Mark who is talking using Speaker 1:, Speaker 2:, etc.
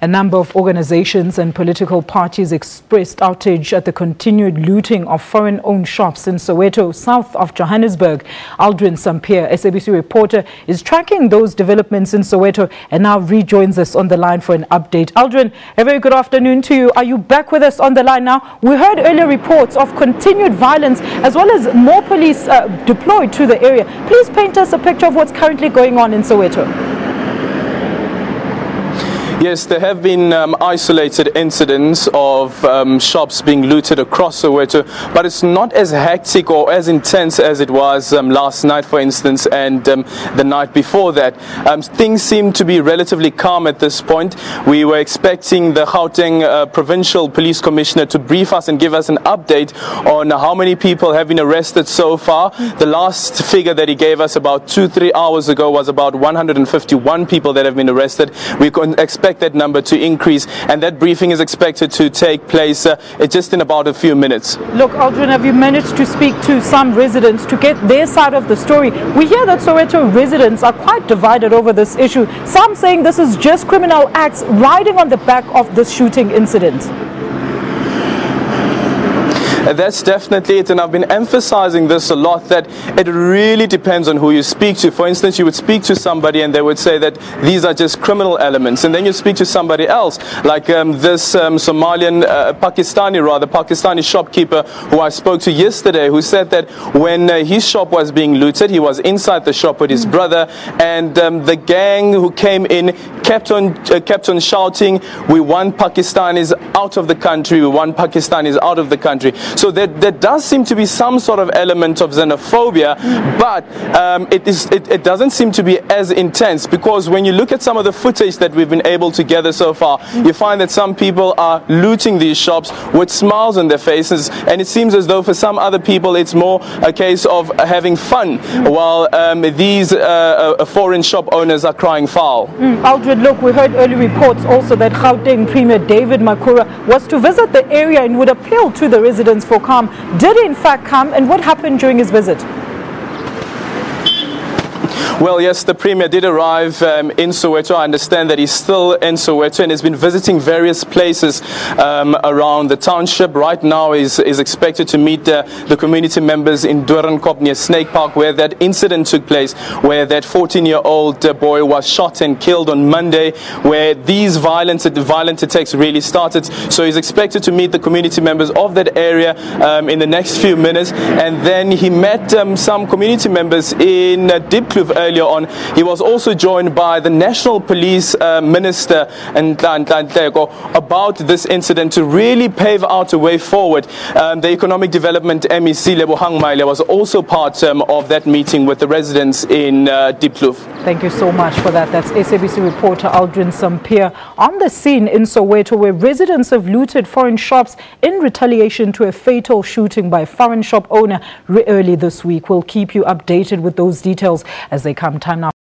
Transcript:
Speaker 1: A number of organizations and political parties expressed outrage at the continued looting of foreign-owned shops in Soweto, south of Johannesburg. Aldrin Sampear, SABC reporter, is tracking those developments in Soweto and now rejoins us on the line for an update. Aldrin, a very good afternoon to you. Are you back with us on the line now? We heard earlier reports of continued violence as well as more police deployed to the area. Please paint us a picture of what's currently going on in Soweto.
Speaker 2: Yes, there have been isolated incidents of shops being looted across Soweto, but it's not as hectic or as intense as it was last night, for instance, and the night before that. Things seem to be relatively calm at this point. We were expecting the Gauteng Provincial Police Commissioner to brief us and give us an update on how many people have been arrested so far. The last figure that he gave us about 2-3 hours ago was about 151 people that have been arrested. We can expect that number to increase, and that briefing is expected to take place just in about a few minutes.
Speaker 1: Look, Aldrin, have you managed to speak to some residents to get their side of the story? We hear that Soweto residents are quite divided over this issue. Some saying this is just criminal acts riding on the back of this shooting incident.
Speaker 2: That's definitely it, and I've been emphasizing this a lot, that it really depends on who you speak to. For instance, you would speak to somebody and they would say that these are just criminal elements, and then you speak to somebody else, like this Pakistani shopkeeper who I spoke to yesterday, who said that when his shop was being looted, he was inside the shop with his brother, and the gang who came in kept on shouting, "We want Pakistanis out of the country, we want Pakistanis out of the country." So there does seem to be some sort of element of xenophobia, but it doesn't seem to be as intense, because when you look at some of the footage that we've been able to gather so far, you find that some people are looting these shops with smiles on their faces, and it seems as though for some other people it's more a case of having fun, while these foreign shop owners are crying foul.
Speaker 1: Aldrin, look, we heard early reports also that Gauteng Premier David Makhura was to visit the area and would appeal to the residents for calm. Did he in fact come, and what happened during his visit?
Speaker 2: Well, yes, the Premier did arrive in Soweto. I understand that he's still in Soweto and has been visiting various places around the township. Right now he's expected to meet the community members in Doornkop near Snake Park, where that incident took place, where that 14-year-old boy was shot and killed on Monday, where these violent attacks really started. So he's expected to meet the community members of that area in the next few minutes. And then he met some community members in Diepkloof earlier on. He was also joined by the National Police Minister about this incident to really pave out a way forward. The Economic Development MEC Lebohang Maile was also part of that meeting with the residents in Diepkloof.
Speaker 1: Thank you so much for that. That's SABC reporter Aldrin Sampear on the scene in Soweto, where residents have looted foreign shops in retaliation to a fatal shooting by a foreign shop owner early this week. We'll keep you updated with those details as they come. Time now.